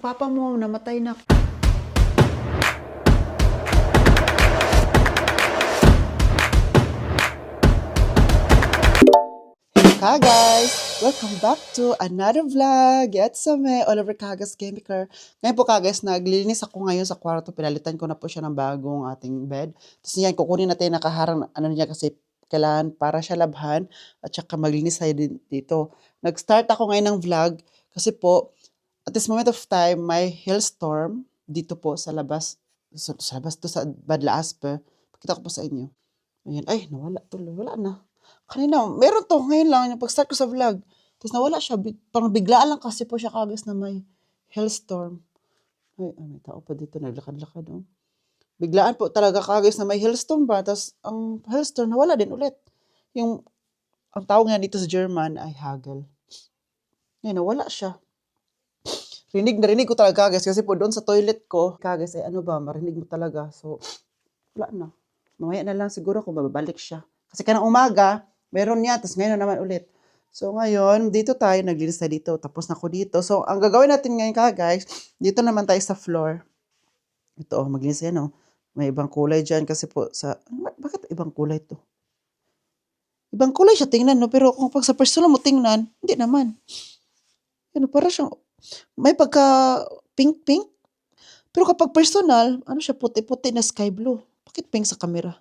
papa mo, namatay na. Hi guys! Welcome back to another vlog. Yatsame, Oliver Kagas Chemiker. Ngayon po guys, naglilinis ako ngayon sa kwarto. Pinalitan ko na po siya ng bagong ating bed. Tapos yan, kukunin natin nakaharang ano niya kasi kailangan para siya labhan at saka maglinis tayo din dito. Nag-start ako ngayon ng vlog kasi po at this moment of time, may hailstorm dito po sa labas. Sa labas to sa Badla Aspe. Pakita ko po sa inyo. Ayan. Ay, nawala tuloy. Wala na. Kanina, meron to. Ngayon lang, yung pag-start ko sa vlog. Tapos nawala siya. Parang biglaan lang kasi po siya kagas na may hailstorm. Ay, may tao pa dito. Naglakad-lakad. Oh. Biglaan po talaga kagas na may hailstorm ba. Tapos ang hailstorm nawala din ulit. Ang tawag nga dito sa German ay hagel. Ngayon, nawala siya. Rinig ko talaga kagas. Kasi po doon sa toilet ko, kagas ay ano ba, marinig mo talaga. So, wala na. Mamaya na lang siguro kung babalik siya. Kasi kanang umaga, meron niya, tapos ngayon naman ulit. So ngayon, dito tayo, naglinis tayo dito, tapos na ako dito. So ang gagawin natin ngayon guys, dito naman tayo sa floor. Ito, maglinis yan, oh. May ibang kulay dyan kasi po sa, bakit ibang kulay to? Ibang kulay siya tingnan, no? Pero kung pag sa personal mo tingnan, hindi naman. Ano, para siyang, may pagka pink-pink. Pero kapag personal, ano siya, puti-puti na sky blue. Bakit pink sa camera?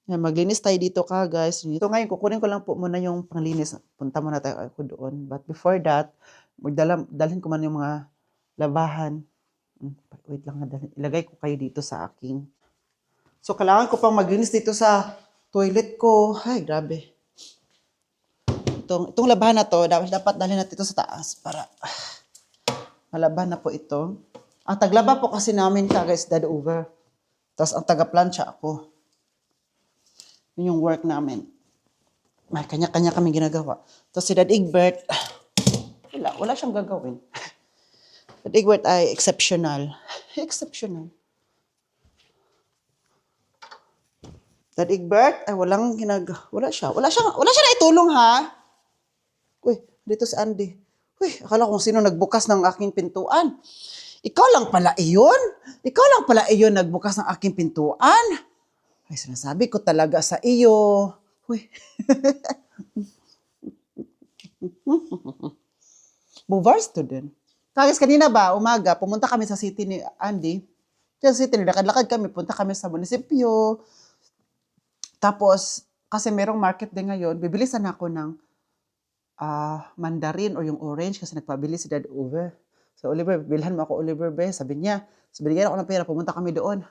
Yan, maglinis tayo dito guys. So ngayon, kukunin ko lang po muna yung panglinis. Punta muna tayo ako doon. But before that, dalhin ko man yung mga labahan. Wait lang, ilagay ko kayo dito sa aking. So kailangan ko pang maglinis dito sa toilet ko. Ay, grabe. Itong labahan na to, dapat dalhin natin ito sa taas para malaban na po ito. Ang taglaba po kasi namin guys, dead over. Tapos ang taga-plancha ako. Yun yung work namin. May kanya-kanya kami ginagawa. Tapos si Dad Egbert, wala siyang gagawin. Dad Egbert ay exceptional. Exceptional. Dad Egbert ay walang ginagawa. Wala siya na itulong ha. Uy, dito si Andy. Uy, akala kung sino nagbukas ng aking pintuan. Ikaw lang pala iyon nagbukas ng aking pintuan. Ay, sinasabi ko talaga sa iyo. Uy. Bovar student. Kagis kanina ba, umaga, pumunta kami sa city ni Andy. Sa city, lakad-lakad kami, punta kami sa munisipyo. Tapos, kasi merong market din ngayon, bibilisan ako ng mandarin o yung orange kasi nagpabili si Dad Over. So, Oliver, bilhan mo ako, Oliver, be. Sabi niya, so binigyan ako ng pera, pumunta kami doon.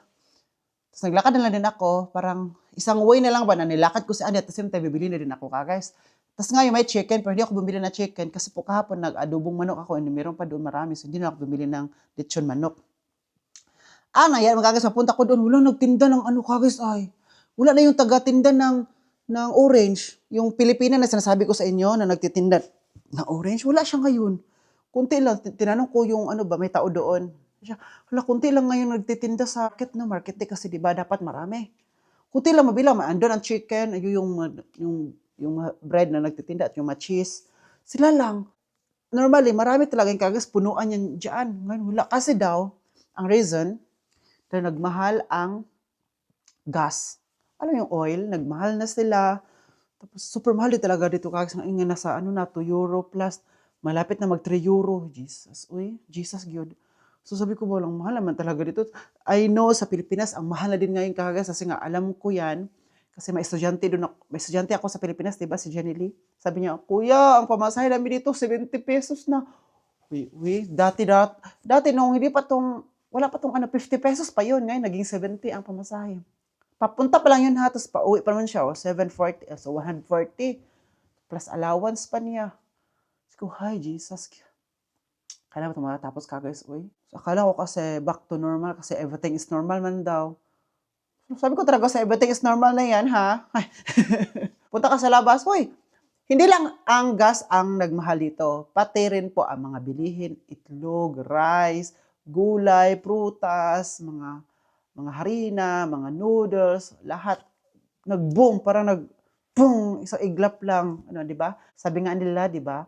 Tapos naglakad na lang din ako, parang isang way na lang ba na nilakad ko si Andy at the same time, bibili na din ako guys. Tapos ngayon may chicken, pero hindi ako bumili ng chicken kasi po kahapon nag-adobong manok ako and meron pa doon marami, so hindi na ako bumili ng lechon manok. Ngayon, magagas, mapunta ko doon, wala nagtinda ng ano kagas ay. Wala na yung taga-tinda ng orange. Yung Pilipina na sinasabi ko sa inyo na nagtitinda ng orange, wala siya ngayon. Kunti lang, tinanong ko yung ano ba, may tao doon. Wala, kunti lang ngayon nagtitinda sa market day kasi diba dapat marami. Kunti lang mabilang, andun ang chicken, yung bread na nagtitinda at yung cheese. Sila lang. Normally, marami talaga yung kagas, punuan yan dyan. Ngayon, wala. Kasi daw, ang reason, na nagmahal ang gas. Alam yung oil, nagmahal na sila. Tapos, super mahal din talaga dito kagas. Ang ingay na sa, 2 euro plus. Malapit na mag 3 euro. Jesus, uy, Jesus God. So sabi ko, walang mahal naman talaga dito. I know sa Pilipinas, ang mahal na din ngayon kagas kasi nga alam ko yan. Kasi may estudyante ako sa Pilipinas, diba, si Jenny Lee. Sabi niya, Kuya, ang pamasahe namin dito, 70 pesos na. Dati nung hindi pa wala pa 50 pesos pa yun. Ngayon, naging 70 ang pamasahe. Papunta pa lang yun ha, tapos pauwi pa naman siya, 740, so 140. Plus allowance pa niya. Sabi ko, hi, Jesus. Kailangan ito matapos guys, uy. So, akala ko kasi back to normal kasi everything is normal man daw. Sabi ko talaga sa everything is normal na yan, ha? Punta ka sa labas, uy. Hindi lang ang gas ang nagmahal dito. Pati rin po ang mga bilihin, itlog, rice, gulay, prutas, mga harina, mga noodles, lahat. Nag-boom, parang nag-boom, isang iglap lang. Ano, di ba? Sabi nga nila, di ba?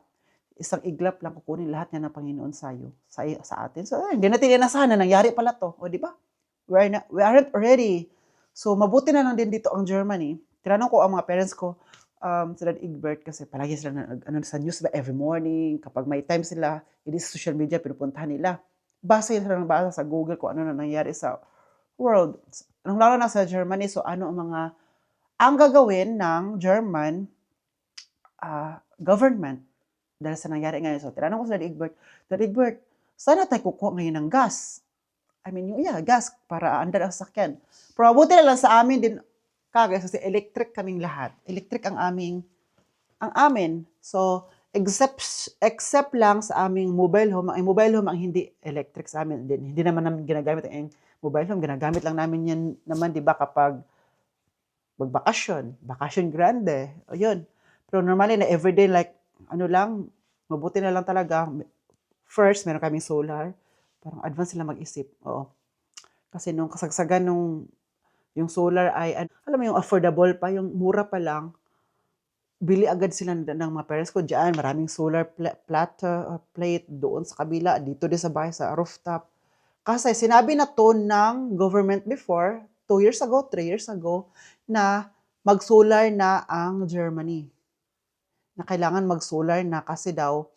isang iglap lang kukunin lahat niya ng Panginoon sa atin. So, hindi natin inasahan na nangyari pala to. O, di ba? We aren't ready. So, mabuti na lang din dito ang Germany. Tinanong ko ang mga parents ko, si Dad Egbert, kasi palagi sila sa news ba every morning, kapag may time sila, hindi sa social media, pinupuntahan nila. Basa sila ng basa sa Google kung ano na nangyari sa world. Lalo na sa Germany, so ano ang gagawin ng German government dahil sa nangyari ngayon. So, tinanong ko sa Dad Egbert, sana tayo kukuha ngayon ng gas? I mean, gas para andar ang sakyan. Pero mabuti na lang sa amin din, kasi electric kaming lahat. Electric ang amin. So, except lang sa aming mobile home. Ang mobile home ang hindi electric sa amin. Hindi naman namin ginagamit ang mobile home. Ginagamit lang namin yan naman, di ba, kapag bakasyon grande. O yun. Pero normally na everyday, like, mabuti na lang talaga. First, meron kaming solar. Parang advance sila mag-isip. Oo. Kasi nung kasagsagan yung solar ay, alam mo yung affordable pa, yung mura pa lang, bili agad sila ng mga parents ko dyan. Maraming solar plate doon sa kabila, dito din sa bahay, sa rooftop. Kasi sinabi na to ng government before, 2 years ago, 3 years ago, na mag-solar na ang Germany. Na kailangan mag-solar na kasi daw,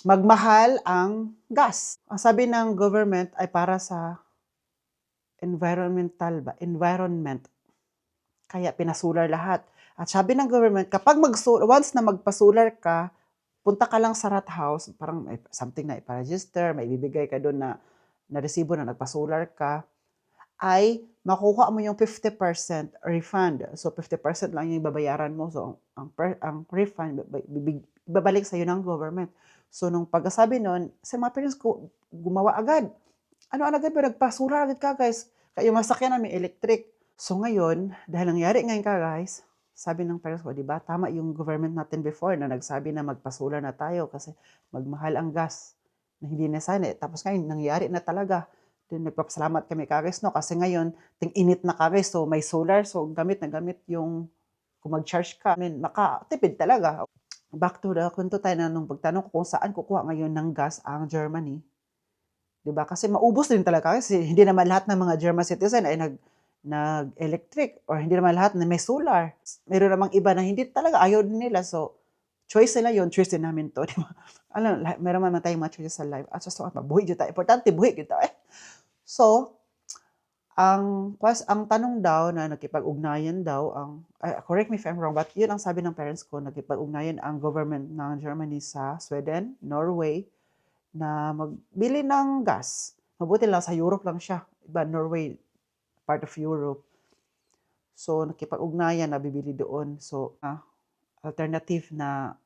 magmahal ang gas. Ang sabi ng government ay para sa environment. Kaya pinasular lahat. At sabi ng government, kapag once na magpasular ka, punta ka lang sa rat house, parang may something na iparegister, may ibibigay ka doon na resibo na nagpasular ka, ay makuha mo yung 50% refund. So 50% lang yung babayaran mo. So ang refund, ibabalik sa'yo ng government. So, nung pagkasabi nun, sa mga parents ko, gumawa agad. Ano agad ba? Nagpasura agad ka, guys. Kaya yung masakyan namin, electric. So, ngayon, dahil nangyari ngayon ka, guys, sabi ng parents ko, di ba, tama yung government natin before na nagsabi na magpasura na tayo kasi magmahal ang gas na hindi na sana. Tapos ngayon, nangyari na talaga. Then, nagpapasalamat kami, guys, no? Kasi ngayon, ting-init na kami. So, may solar. So, gamit yung, kung mag-charge ka, makatipid talaga. Back to the kwento tayo na nung pagtanong ko kung saan kukuha ngayon ng gas ang Germany. Diba? Kasi maubos din talaga kasi hindi naman lahat ng mga German citizen ay nag-electric or hindi naman lahat na may solar. Meron namang iba na hindi talaga ayaw din nila. So, choice nila yun, choice din namin to. Diba? Meron man tayong mga choices sa life. At so, buhay dito tayo. Importante, buhay dito tayo. So, ang tanong daw na nakipag-ugnayan daw, correct me if I'm wrong, but yun ang sabi ng parents ko, nakipag-ugnayan ang government ng Germany sa Sweden, Norway, na magbili ng gas. Mabuti lang, sa Europe lang siya. Iba, Norway, part of Europe. So, nakipag-ugnayan na bibili doon. So, alternative na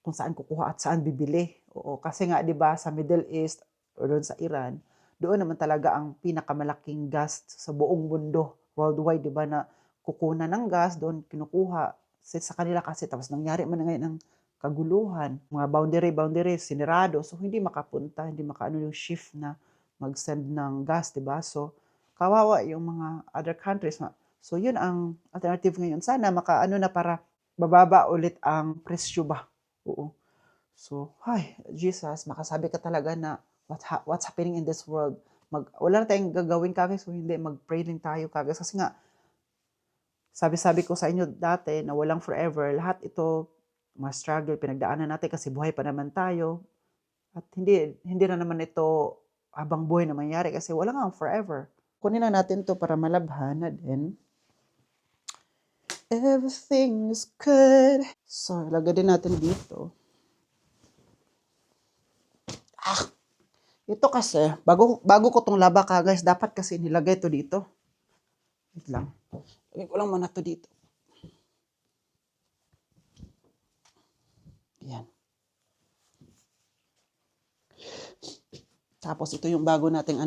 kung saan kukuha at saan bibili. Oo, kasi nga, di ba, sa Middle East, o doon sa Iran, doon naman talaga ang pinakamalaking gas sa buong mundo, worldwide, di ba, na kukunan ng gas, doon kinukuha sa kanila kasi, tapos nangyari man ngayon ng kaguluhan, mga boundary, sinirado, so hindi makapunta, hindi makaano yung shift na mag-send ng gas, di ba? So, kawawa yung mga other countries. So, yun ang alternative ngayon. Sana makaano na para bababa ulit ang presyo ba? Oo. So, Jesus, makasabi ka talaga na what's happening in this world. Wala na tayong gagawin, kagis, so hindi, mag-pray din tayo, kagis. Kasi nga, sabi ko sa inyo dati na walang forever. Lahat ito, mga struggle, pinagdaanan natin kasi buhay pa naman tayo. At hindi na naman ito habang buhay na mangyari kasi wala nga forever. Kunin na natin to para malabhan na din. Everything is good. So, lagay din natin dito. Ito kasi, bago ko tong laba ka, guys, dapat kasi nilagay to dito. Wait lang. Lagay ko lang muna to dito. Yan. Tapos, ito yung bago nating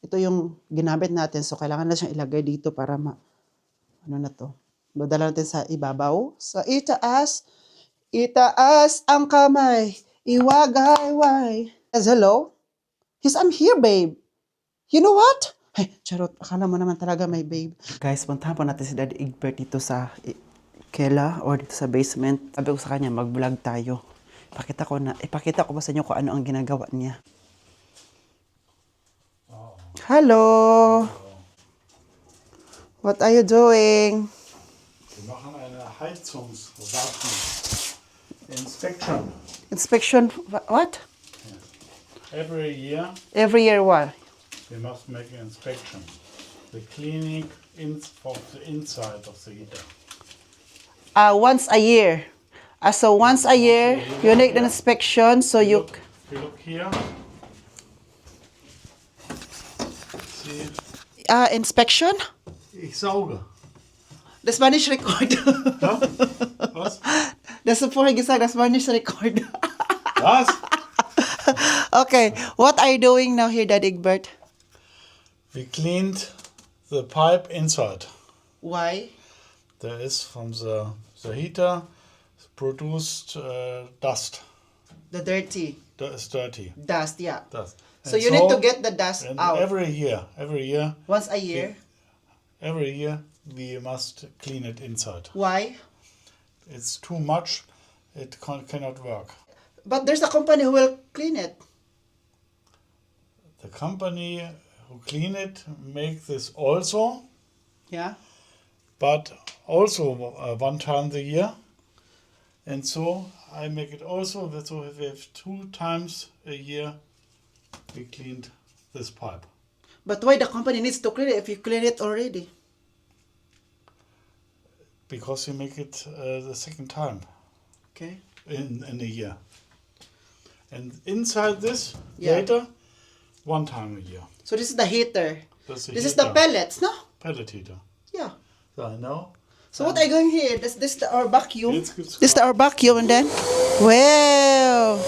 Ito yung ginamit natin. So, kailangan na siyang ilagay dito para Badala natin sa ibabaw. Sa itaas ang kamay. Iwagayway. Yes, hello? Yes, I'm here, babe. You know what? Hey, charot. Akala mo naman talaga may babe. Guys, puntahan po natin si Daddy Egbert dito sa Kela or dito sa basement. Sabi ko sa kanya, mag-vlog tayo. Ipakita ko ba sa inyo kung ano ang ginagawa niya. Hello. What are you doing? Wir machen eine Heizungswartung-Inspection. Inspection, what? Every year Every year what? we must make an inspection. The cleaning of the inside of the heater. Once a year. So once a year, you make an inspection, so you... If you look here, see, inspection? ich sauge. The Spanish record. Ja? Was? Das ist vorher gesagt, das Spanish record. Was? Okay, what are you doing now here, Dad Egbert? We cleaned the pipe inside. Why? There is from the heater produced dust. The dirty That is dirty. dust, yeah. Dust. So And you need to get the dust and out. every year, Once a year. we must clean it inside. Why? It's too much. It cannot work. But there's a company who will clean it. The company who clean it make this also, Yeah. but also one time a year. And so I make it also. So we have 2 times a year we cleaned this pipe. But why the company needs to clean it if you clean it already? Because we make it the second time Okay. in a year. And inside this, Yeah. later, 1 time a year. So this is the heater. That's the This is the heater. pellets, no? Pellet heater. Yeah. So now, So what are you going here? This our vacuum. jetzt gibt's This is our vacuum and then? Wow!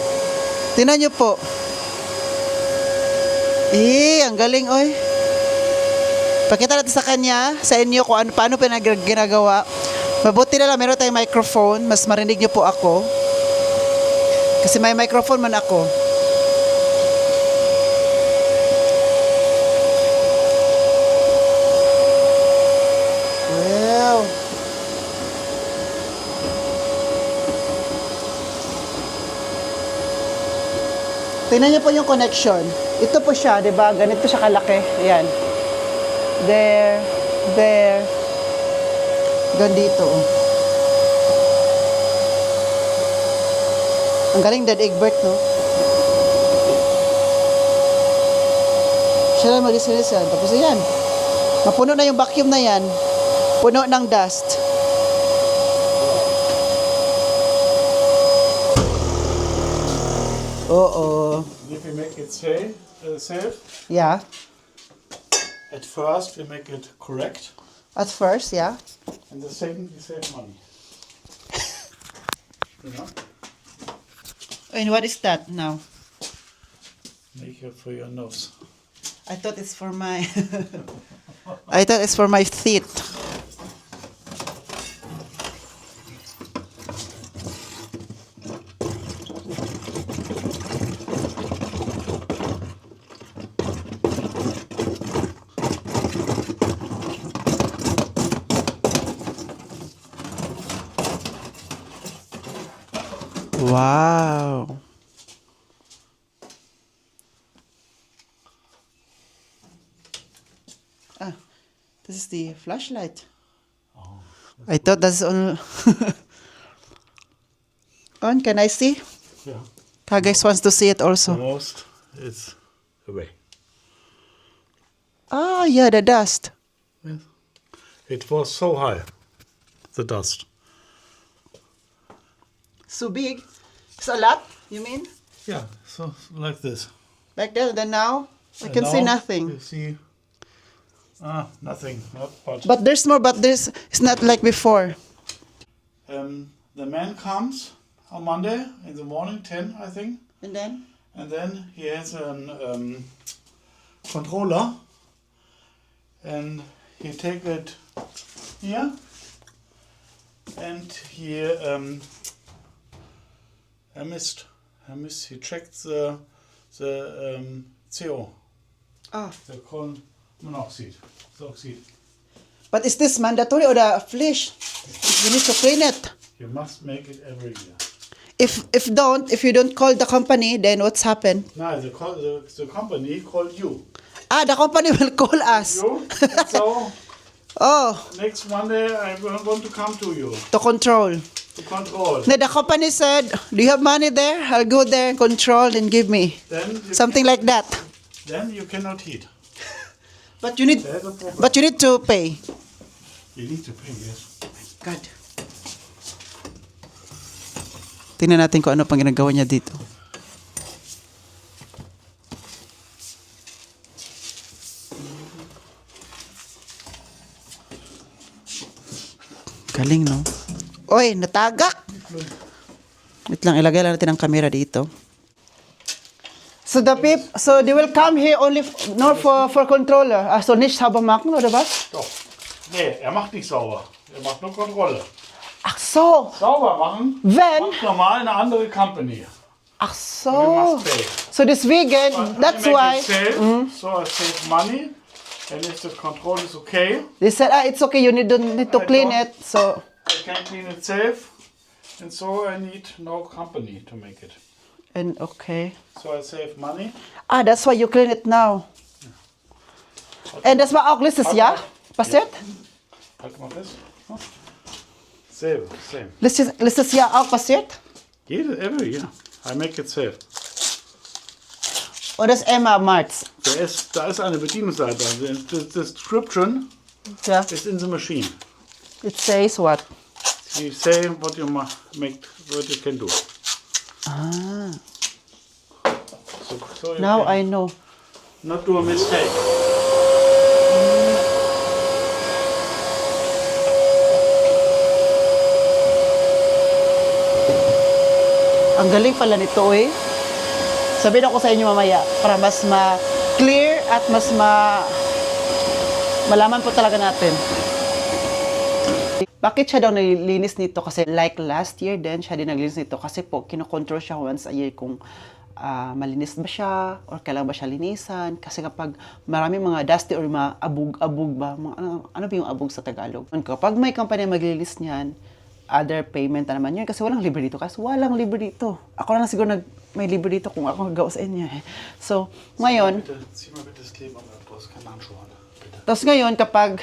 Tingnan nyo po. Ang galing, oy. Pakita natin sa kanya, sa inyo, kung paano ginagawa. Mabuti na lang, meron tayong microphone. Mas marinig nyo po ako. Kasi may microphone man ako. Wow! Tingnan niyo po yung connection. Ito po siya, di ba? Ganito siya kalaki. Ayan. There. Gandito. Oh. Ang galing, Dad Egbert, no? Siya lang mag-isilis yan. Tapos ayan. Mapuno na yung vacuum na yan. Puno ng dust. Oo. if we make it safe, Yeah. at first we make it correct, At first, yeah. and the second we save money. You know? And what is that now? Make it for your nose. I thought it's for my... I thought it's for my teeth. Wow. This is the flashlight. Oh, I thought that's on. On, can I see? yeah. Kagais wants to see it also. Most it's away. Ah, yeah, the dust. Yes. It was so high, the dust. So big. It's a lot, you mean? Yeah, so like this. Like that, then now I And can see now nothing. You see, nothing. Not but. But there's more, but there's, it's not like before. The man comes on Monday in the morning, 10, I think, And then? and then he has an controller, and he take it here, and he he checked the CO, Ah. the carbon monoxide, the oxide. But is this mandatory or the flesh? You need to clean it. You must make it every year. if you don't call the company, then what's happened? No, the company called you. The company will call us. You? And so Oh, next Monday I want to come to you to control. to control. Then the company said, "Do you have money there? I'll go there and control and give me Then you something like that." then you cannot heat. But you need, There's a problem. but you need to pay. You need to pay, yes. God. Tingnan natin kung ano pang ginagawa niya dito. Galing, no? Oy, natagak! Wait lang, ilagay lang natin ang camera dito. So so they will come here only for controller. Also nicht sauber machen, oder was? Doch. Nee, er macht nicht sauber. Er macht nur Kontrolle. Ach so. Sauber machen Wenn? macht normal eine andere Company. Ach You so. must pay. So deswegen, But that's I make why it safe, so I save money. And if the control is okay, they said, it's okay, you don't need to I clean don't. it. So, I can clean it safe. And so I need no company to make it. and okay. So I save money. That's why you clean it now. And das war auch letztes Jahr passiert? Halt mal fest. Same, same. Letztes Jahr auch passiert? Every year. I make it safe. Und das immer März. Da ist eine Bedienungseite. The description Ja. is in the machine. It says what? You say what you make, what you can do. So you Now can I know. not do a mistake. Ang galing pala nito eh. Sabihin ako sa inyo mamaya para mas ma-clear at mas malaman po talaga natin. Bakit siya daw nilinis nito? Kasi like last year din, siya din naglinis nito. Kasi po, kinokontrol siya once a year kung malinis ba siya or kailangan ba siya linisan. Kasi kapag marami mga dusty or mga abog ba, ano ba yung abog sa Tagalog? Kapag may company maglinis niyan, other payment na naman yun. Kasi walang libre dito. Kasi walang libre dito. Ako lang siguro may libre dito kung ako gagawa sa inyo. So, ngayon, Zieh mal bitte das Kleben ab, du hast keine Handschuhe an. Bitte. tapos ngayon, kapag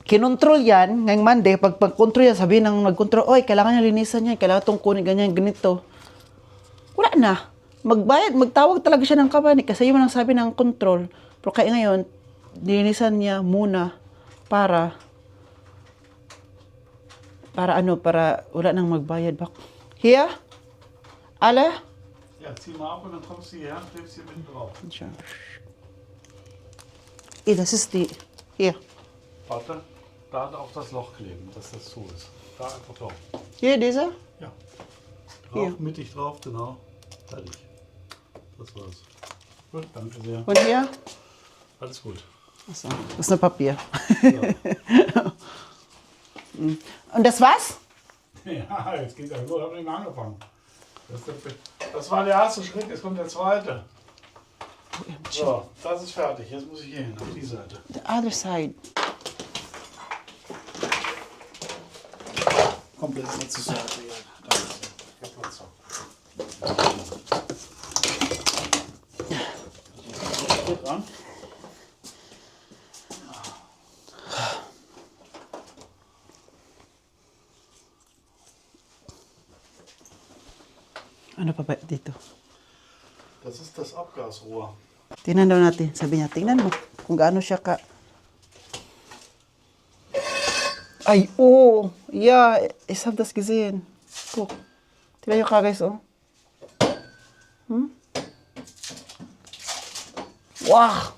kinontrol yan, ngayong Monday, pag pag-control yan, sabihin ng nag-control, oy, kailangan niya linisan yan, kailangan itong kunin, ganyan, ganito. Wala na. Magbayad, magtawag talaga siya ng company kasi yun ang sabi ng control. Pero kaya ngayon, linisan niya muna para para wala nang magbayad. Here? Alle? Ja, zieh mal ab und dann kommst du hierher und klebst hier mitten drauf. Das ist die. Hier. Warte, da auf das Loch kleben, dass das zu ist. Da einfach drauf. Hier, dieser? Ja. Hier. Drauf, mittig drauf, genau. Fertig. Das war's. Gut, danke sehr. Und hier? Alles gut. Achso, das ist nur Papier. Ja. Und das war's? Ja, jetzt geht's ja los. Hab nicht mehr angefangen. Das war der erste Schritt, jetzt kommt der zweite. So, das ist fertig. Jetzt muss ich hier hin, auf die Seite. The other side. Komplett mit zur Seite. Ja, danke sehr. Ja, Platz. Hier dran. Ano pa ba dito? Das ist das Abgasrohr. Tingnan daw natin. Sabi niya, tingnan mo kung gaano siya ka... Ay, oh! Ja, ich hab das gesehen. Guck. Tingnan yung guys, oh. Wow!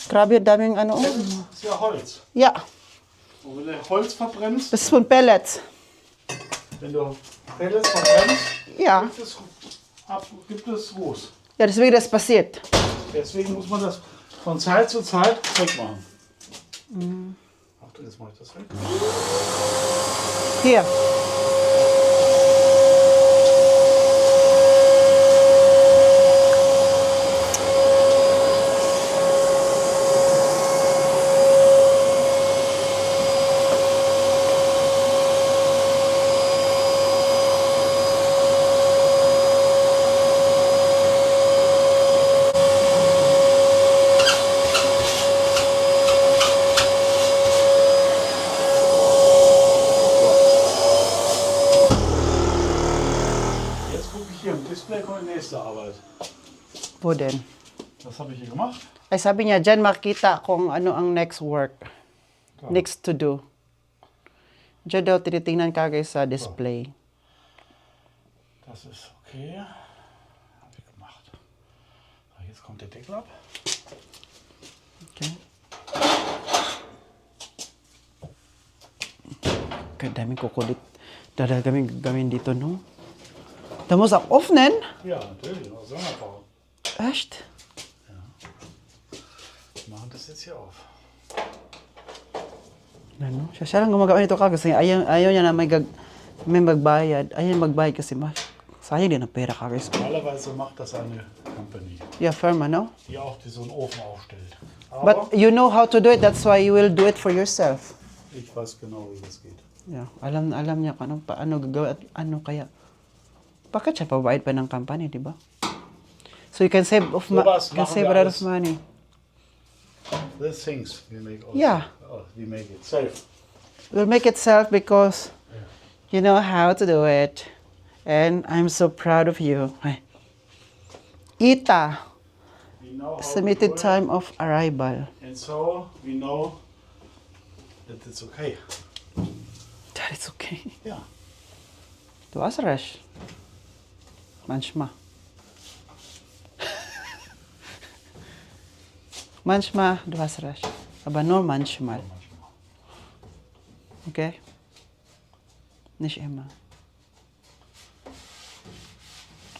Grabe, daming ano, oh. Das ist ja Holz. Ja, Und wenn du Holz verbrennst, das ist von Pellets. wenn du Pellets verbrennst, Ja. gibt es Ruß. Ja, deswegen das passiert. Deswegen muss man das von Zeit zu Zeit wegmachen. Achtung, jetzt mache ich das weg. Hier. kommt nächste Arbeit. Wo denn? Was habe ich hier gemacht? Ay, sabi niya, dyan makita kung ano ang next work. Next to do. Diyan daw tinitingnan kagay sa display. Das ist okay. Habe ich gemacht. So, jetzt kommt der Deckel ab. Okay. Daming kukulit. Gamin dito, no? Da muss auch öffnen. Ja, natürlich. Noch Sonderbau. Echt? Wir machen das jetzt hier auf. Ano? Siya lang gumagawa nito kasi ayaw niya na may magbayad. Ayaw magbayad kasi sayang din ang pera kagay. Normalerweise macht das eine Company, Yeah, firma, no? die auch so einen Ofen aufstellt. But Aber you know how to do it, that's why you will do it for yourself. ich weiß genau, wie das geht. Yeah, alam niya kung paano gagawin at ano kaya. Bakit siya pabayad pa ng company, di ba? So you can save of Sowas can machen save a wir lot of alles. money. These things we make also. Yeah. Oh, we make it safe. We'll make it self because you know how to do it. And I'm so proud of you. Ay. Ita, We know how to submitted do it, time of arrival. and so we know that it's okay. That is okay. Ja. Du hast recht. Manchmal. Manchmal, du hast recht. Aber nur manchmal. Manchmal. Okay? Nicht immer.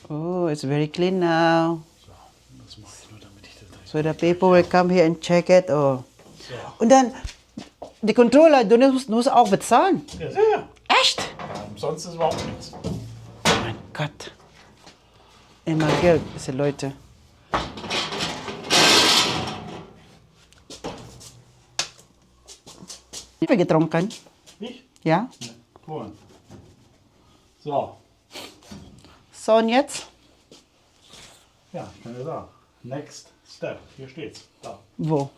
Oh, it's very clean now. So, das mache ich nur, damit ich das gleich. So the people will come here and check it. Oh. So. Und dann, die Controller, du musst auch bezahlen. Ja, sehr. Echt? Ja, sonst ist überhaupt nichts. Oh mein Gott. Immer Geld, diese Leute. Wie viel getrunken? Ich? Ja? Ne. Vorhin. So. So, und jetzt? Ja, ich kann ja sagen. Next step. Hier steht's. Da. Wo?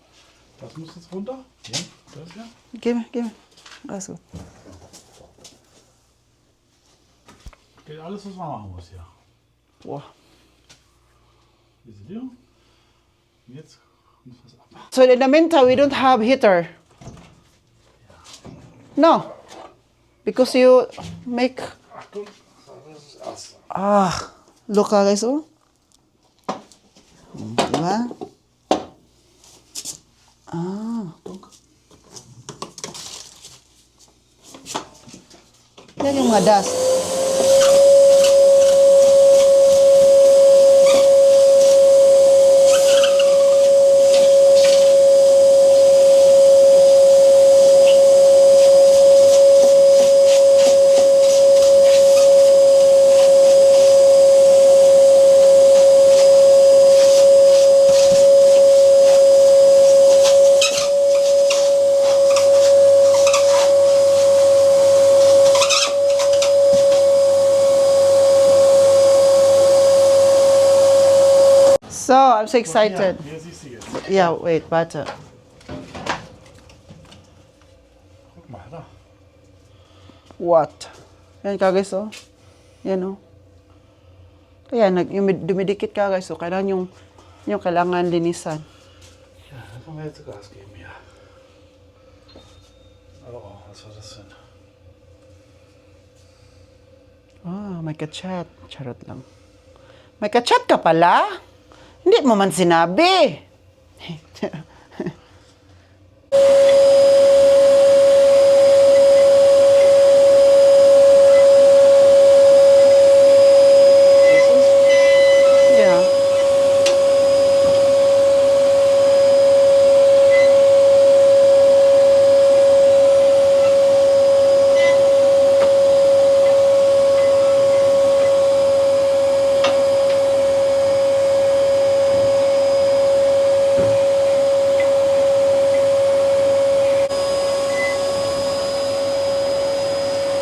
Das muss jetzt runter. Ja, das hier. Gib mir. Alles gut. Steht alles, was man machen muss hier. Boah. Diese Tür. Jetzt muss was ab. So in the meantime, we don't have heater. No. Because you make... Achtung. Das ist das erste. Ah, look guys, oh. Diba? Ah. Yan yung mga dust. So, I'm so excited. Hier siehst du jetzt. Yeah, wait, warte. Guck mal, da. What? Yan ka guys, oh. Yan, oh. Kaya, yung dumidikit ka guys, oh. Kailangan yung kailangan linisan. Ja, da können wir jetzt Gas geben hier. Oh, was war das denn? Ah, may kachat. Charot lang. May kachat ka pala? Hindi mo man sinabi. Yeah.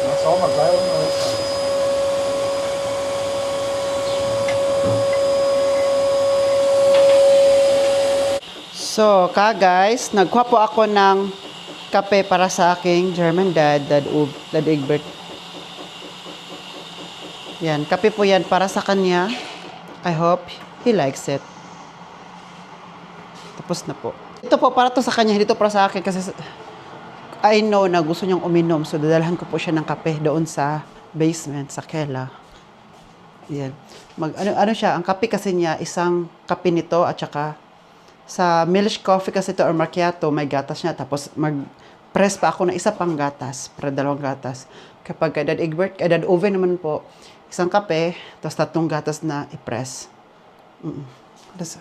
Na, schauen wir gleich unten rechts. So, guys, nagkuha po ako ng kape para sa aking German dad, Dad Egbert. Yan, kape po yan para sa kanya. I hope he likes it. Tapos na po. Ito po, para to sa kanya, hindi to para sa akin kasi I know na gusto niyang uminom. So, dadalhan ko po siya ng kape doon sa basement, sa Kela. Yan. Ano siya, ang kape kasi niya, isang kape nito at saka sa milk coffee kasi ito or macchiato, may gatas niya. Tapos mag-press pa ako ng isa pang gatas para dalawang gatas. Kapag Dad Egbert, Dad Oven naman po, isang kape, tapos 3 gatas na i-press. Tapos,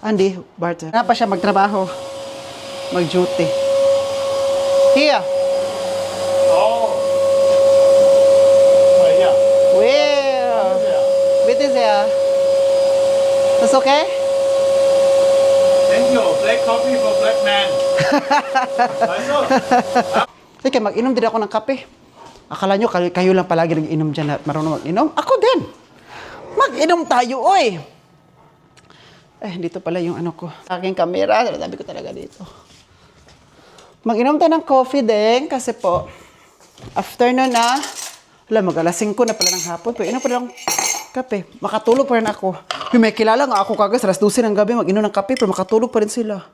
Andy, Bart, na pa siya magtrabaho, mag-duty. Here. Oh. Yeah. Well, wait is there. That's okay? Thank you. Black coffee for black man. Also, Sige, mag-inom din ako ng kape. Akala nyo, kayo lang palagi nag-inom dyan at marunong mag-inom? Ako din. Mag-inom tayo, oy! Dito pala yung ano ko. Aking camera, sabi ko talaga dito. Mag-inom tayo ng coffee din kasi po, after nun na, mag-alas 5 na pala ng hapon. Pero inom pa lang kape. Makatulog pa rin ako. Yung may kilala nga ako kagad, alas 12 ng gabi, mag-inom ng kape, pero makatulog pa rin sila.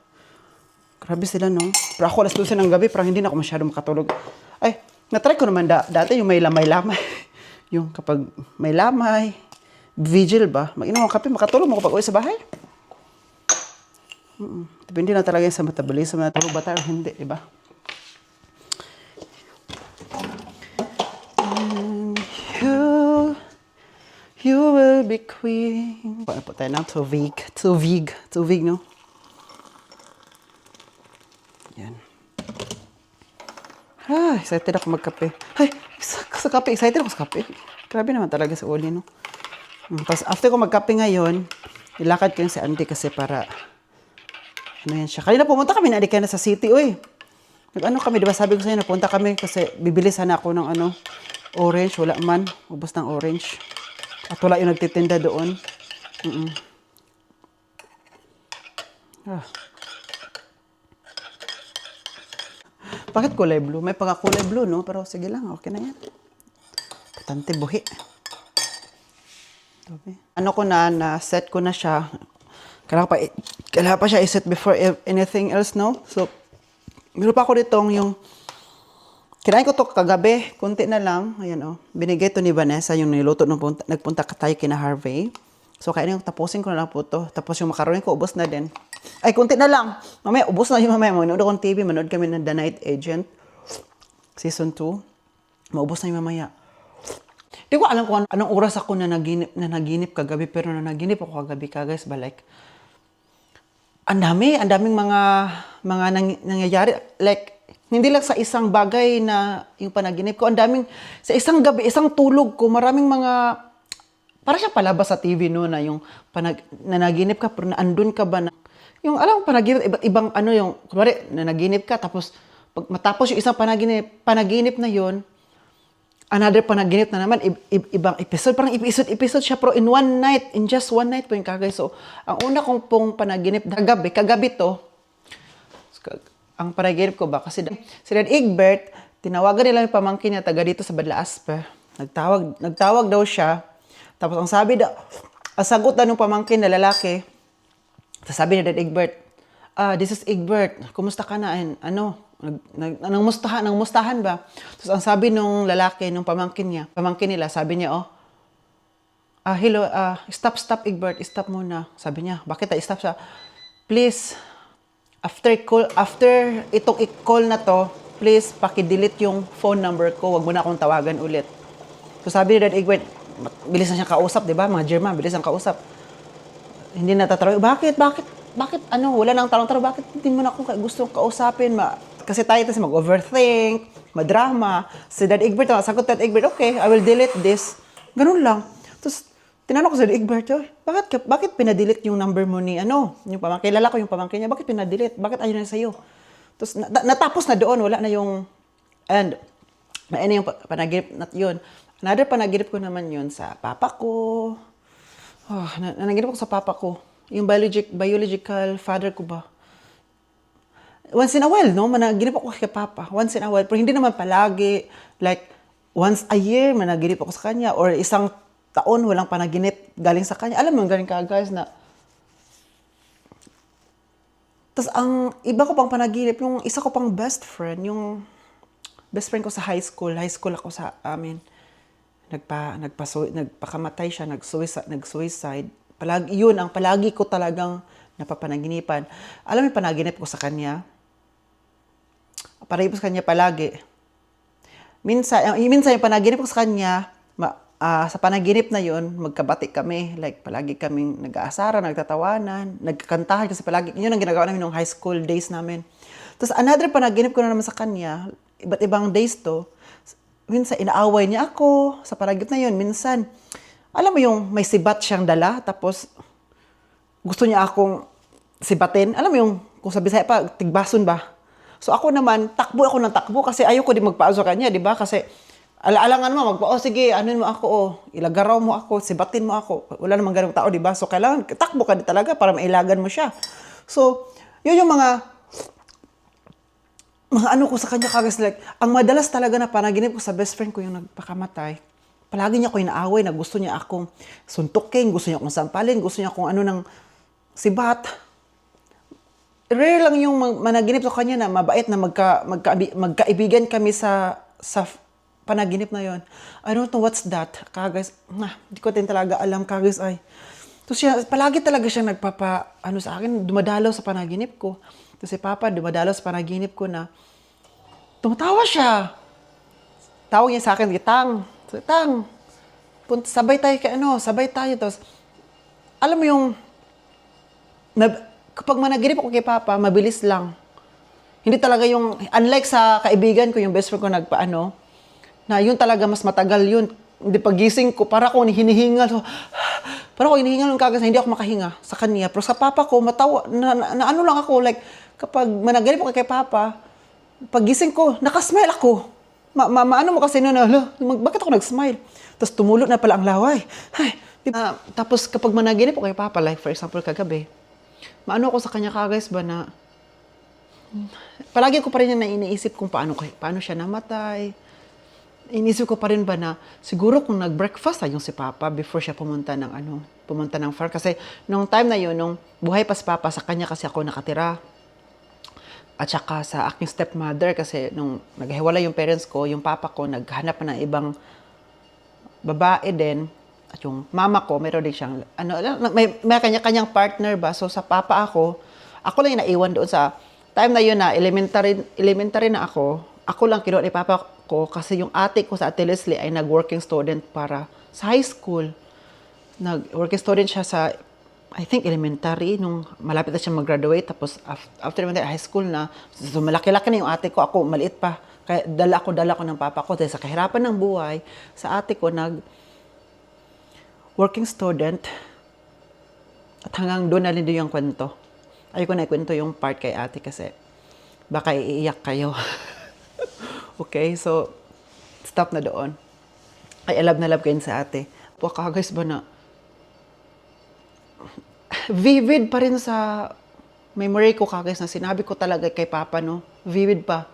Grabe sila, no? Pero ako alas 12 ng gabi, parang hindi na ako masyado makatulog. Natry ko naman dati yung may lamay-lamay. Yung kapag may lamay, vigil ba? Mag-inom ng kape, makatulog mo kapag uwi sa bahay. Depende na talaga sa metabolism na tulog ba tayo hindi, di ba? You will be queen. Paano po tayo na? Tuvig, no? Yan. Excited ako magkape. Sa kape, excited ako sa kape. Grabe naman talaga sa uli, no? Tapos after ko magkape ngayon, ilakad ko yung si auntie kasi para ano yan siya. Kanina pumunta kami na na sa city, uy. Nag-ano kami, di ba sabi ko sa'yo, napunta kami kasi bibili sana ako ng orange. Wala man, ubos ng orange. At wala yung nagtitinda doon. Bakit kulay blue? May pagkakulay blue, no? Pero sige lang, okay na yan. Patante buhi. Ano ko na-set ko na siya. Kailangan pa siya i-set before anything else, no? So, meron pa ako ditong yung kinain ko to kagabi, kunti na lang. Ayan, oh. Binigay to ni Vanessa, yung niluto nung nagpunta tayo kina Harvey. So, kaya tapusin ko na lang po to. Tapos yung macaroni ko, ubos na din. Kunti na lang. Mamaya, ubos na yung mamaya. Manood akong TV, manood kami ng The Night Agent. Season 2. Maubos na yung mamaya. Di ko alam kung anong oras ako na naginip kagabi. Pero na naginip ako kagabi, guys, ba like, ang daming mga nangyayari. Like, hindi lang sa isang bagay na yung panaginip ko. Ang daming, sa isang gabi, isang tulog ko, maraming mga, para siya palabas sa TV, no, na yung nanaginip ka, pero naandun ka ba na, yung alam mo, panaginip, ibang ano yung, kunwari, nanaginip ka, tapos, pag matapos yung isang panaginip na yon, another panaginip na naman, ibang episode, parang episode siya, pero in one night, in just one night po yung kagay. So, ang una kong pong panaginip, kagabi to, ang panaginip ko ba, kasi si Dad Egbert, tinawagan nila yung pamangkin niya, taga dito sa Badla Asper. Nagtawag daw siya, tapos ang sagot na nung pamangkin na lalaki, sabi ni Dad Egbert, this is Egbert, kumusta ka na? And, nangmustahan ba? Tapos ang sabi nung lalaki, nung pamangkin nila, sabi niya, hello, stop Egbert, stop muna. Sabi niya, bakit stop siya? Please, after itong i-call na to, please, paki-delete yung phone number ko, wag mo na akong tawagan ulit. So sabi ni Dad Egbert, bilis na siya kausap, di ba? Mga German, bilis ang kausap. Hindi natatraw, bakit, wala nang tanong-tanong, bakit hindi mo na ako gusto kausapin, kasi tayo mag-overthink, madrama. Si Dad Egbert, sagot Dad Egbert, okay, I will delete this. Ganun lang. Tapos, tinanong ko si Dad Egbert, bakit pinadelete yung number mo ni, yung pamangkin, kilala ko yung pamangkin niya, bakit pinadelete? Bakit ayaw na sa'yo? Tapos, natapos na doon, wala na yung, yung panaginip na yun. Another panaginip ko naman yun sa papa ko. Nanaginip ko sa papa ko. Yung biological father ko ba? Once in a while, no? Managinip ako kay Papa. Once in a while. Pero hindi naman palagi. Like, once a year, managinip ako sa kanya. Or isang taon, walang panaginip galing sa kanya. Alam mo, galing ka guys na, tas ang iba ko pang panaginip, yung isa ko pang best friend, yung best friend ko sa high school ako sa amin, nagpakamatay siya, nag-suicide. Palagi, yun, ang palagi ko talagang napapanaginipan. Alam mo yung panaginip ko sa kanya? Panaginip ko sa kanya palagi. Minsan yung panaginip ko sa kanya, sa panaginip na yun, magkabati kami. Like, palagi kaming nag-aasara, nagtatawanan, nagkakantahan kasi palagi. Yun ang ginagawa namin nung high school days namin. Tapos another panaginip ko na naman sa kanya, iba't ibang days to. Minsan, inaaway niya ako sa panaginip na yun. Minsan, alam mo yung may sibat siyang dala, tapos gusto niya akong sibatin. Alam mo yung, kung sa Bisaya pa, tigbason ba? So ako naman, takbo ako ng takbo kasi ayoko din magpaaso sa kanya, di ba? Kasi alangan mo, sige, anuin mo ako, ilagaraw mo ako, sibatin mo ako. Wala namang ganung tao, di ba? So kailangan, takbo ka din talaga para mailagan mo siya. So, yun yung mga ano ko sa kanya kagas, like, ang madalas talaga na panaginip ko sa best friend ko yung nagpakamatay. Palagi niya ko inaaway na gusto niya akong suntukin, gusto niya akong sampalin, gusto niya akong ano ng sibat. Rare lang yung managinip sa kanya na mabait na magkaibigan kami sa panaginip na yon. I don't know what's that. Kagas, di ko din talaga alam, kagas ay. So siya, palagi talaga siya sa akin, dumadalaw sa panaginip ko. So si Papa, dumadalaw sa panaginip ko na, tumatawa siya. Tawag niya sa akin, Tang, sabay tayo. Tapos, alam mo yung, kapag managinip ako kay Papa, mabilis lang. Hindi talaga yung, unlike sa kaibigan ko, yung best friend ko na yun talaga mas matagal yun. Hindi pagising ko, para ako hinihingal. So, para ako hinihingal yung kagas, hindi ako makahinga sa kanya. Pero sa Papa ko, matawa, na ano lang ako, like, kapag managinip ako kay Papa, pagising ko, nakasmile ako. Ano mo kasi bakit ako nag-smile? Tapos tumulo na pala ang laway. Tapos kapag managinip ako kay Papa, like for example kagabi, maano ako sa kanya guys ba na, palagi ko pa rin na iniisip kung paano siya namatay. Iniisip ko pa rin ba na, siguro kung nag-breakfast yung si Papa before siya pumunta ng farm. Kasi nung time na yun, nung buhay pa si Papa, sa kanya kasi ako nakatira. At saka sa aking stepmother, kasi nung naghiwalay yung parents ko, yung papa ko naghanap na ng ibang babae din. At yung mama ko, meron din siyang, may kanya-kanyang partner ba? So sa papa ako lang yung naiwan doon sa time na yun na elementary na ako lang kinuha ni papa ko kasi yung ate ko sa Ate Leslie ay nag-working student para sa high school. Nag-working student siya sa I think elementary, nung malapit na siya mag-graduate, tapos after high school na, so malaki-laki na yung ate ko, ako maliit pa. Kaya dala ko ng papa ko. Dahil sa kahirapan ng buhay, sa ate ko, working student, at hanggang doon na rin yung kwento. Ayoko na ikwento yung part kay ate kasi baka iiyak kayo. Okay, so, stop na doon. I love na love kayo sa ate. Guys ba na, vivid pa rin sa memory ko guys na sinabi ko talaga kay Papa, no? Vivid pa.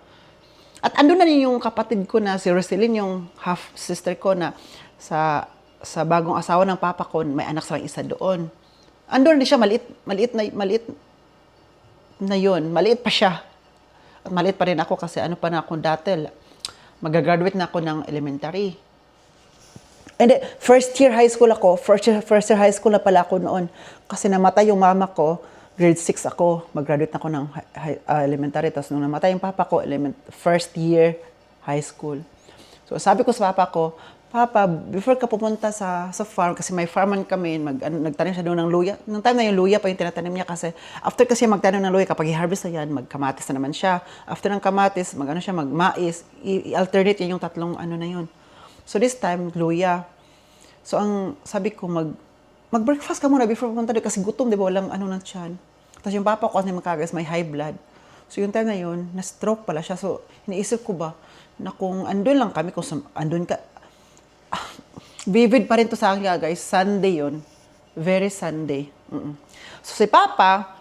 At andun na rin yung kapatid ko na si Roselyn, yung half sister ko na sa bagong asawa ng Papa ko, may anak sa isa doon. Andun din siya, maliit na yun. Maliit pa siya. At maliit pa rin ako kasi ano pa na ako dati, mag-graduate na ako ng elementary. And first year high school na pala ako noon. Kasi namatay yung mama ko, grade 6 ako. Mag-graduate na ako ng elementary. Tapos nung namatay yung papa ko, first year high school. So sabi ko sa papa ko, Papa, before ka pumunta sa farm, kasi may farman kami, nagtanim siya doon ng luya. Nung time na yung luya pa yung tinatanim niya kasi after kasi magtanim ng luya, kapag i-harvest na yan, magkamatis na naman siya. After ng kamatis, magmais, i-alternate yan yung tatlong na yun. So this time, luya. So ang sabi ko, mag-breakfast ka muna before pumunta doon kasi gutom, di ba? Walang ng tiyan. Tapos yung papa ko kasi magkagas, may high blood. So yung time na yun, na-stroke pala siya. So iniisip ko ba, na kung andun lang kami, kung andun ka, vivid pa rin to sa akin guys, Sunday yun. Very Sunday. So si Papa,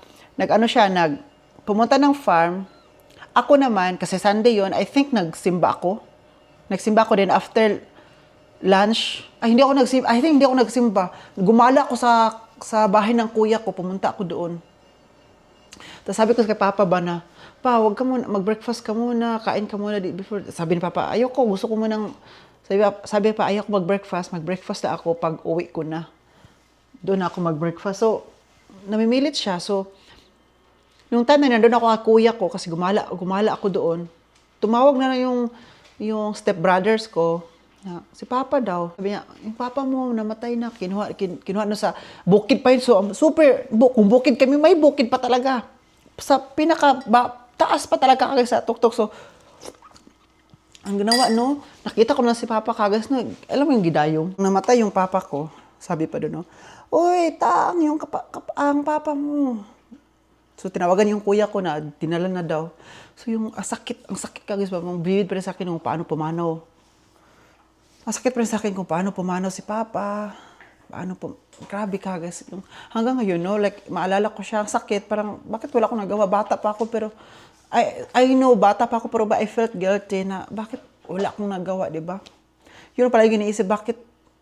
pumunta ng farm. Ako naman, kasi Sunday yun, I think nagsimba ako din after lunch. Ay, hindi ako nagsimba. I think hindi ako nagsimba. Gumala ako sa bahay ng kuya ko. Pumunta ako doon. Tapos sabi ko kay Papa ba na, Pa, wag ka muna, mag-breakfast ka muna, kain ka muna before. Sabi ni Papa, ayoko, gusto ko munang, sabi pa, ayoko mag-breakfast na ako pag uwi ko na. Doon ako mag-breakfast. So, namimilit siya. So, nung time na nandun ako kay kuya ko, kasi gumala ako doon, tumawag na lang yung stepbrothers ko, na, si Papa daw. Sabi niya, yung Papa mo namatay na, kinuha na sa bukid pa yun. So, kung bukid kami, may bukid pa talaga. Sa taas pa talaga kagad sa tuktok. So, ang ginawa, no, nakita ko na si Papa kagas, no, alam mo yung gidayong. Namatay yung Papa ko, sabi pa doon, no, uy, Tang, ang Papa mo. So, tinawagan yung kuya ko na, dinala na daw. So, yung ang sakit kagas ba, vivid pa rin sa akin kung paano pumanaw. Ang sakit pa rin sa akin kung paano pumanaw si Papa. Grabe kagas. Hanggang ngayon, no, like, maalala ko siya, ang sakit, parang, bakit wala akong nagawa? Bata pa ako, pero, I know, bata pa ako, pero I felt guilty na, bakit wala akong nagawa, di ba? Yun pala yung iniisip, bakit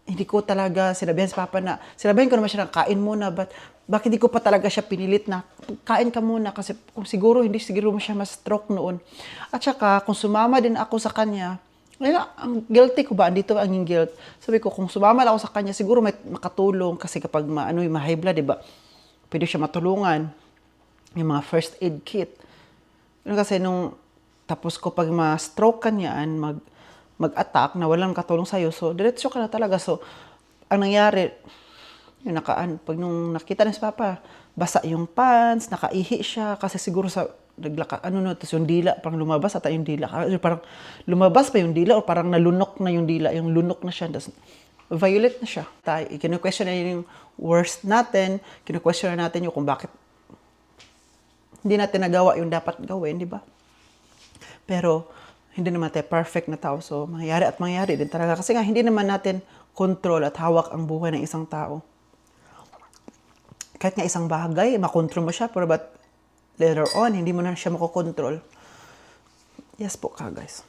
hindi ko talaga sinabihan sa Papa na, sinabihan ko naman siya na kain muna, but bakit hindi ko pa talaga siya pinilit na kain ka muna kasi kung siguro hindi siguro mo siya ma-stroke noon. At saka kung sumama din ako sa kanya, ang guilty ko ba? Andito ang guilt. Sabi ko, kung sumama ako sa kanya, siguro may makatulong kasi kapag ma-high blood, di ba? Pwede siya matulungan. Yung mga first aid kit. Yun kasi tapos ko pag ma-stroke ka niyaan, mag-attack na walang katulong sa'yo, so diretso ka na talaga. So, ang nangyari, pag nung nakita na si Papa, basa yung pants, nakaihi siya, kasi siguro sa tapos yung dila, parang lumabas ata yung dila. Parang lumabas pa yung dila o parang nalunok na yung dila, yung lunok na siya. Tapos, violet na siya. Kinu-question na yung worst natin, kinu-question na natin yung kung bakit hindi natin nagawa yung dapat gawin, di ba? Pero, hindi naman tayo perfect na tao. So, mangyayari din talaga. Kasi nga, hindi naman natin control at hawak ang buhay ng isang tao. Kahit nga isang bagay, makontrol mo siya, pero later on, hindi mo na siya makokontrol. Yes po ka, guys.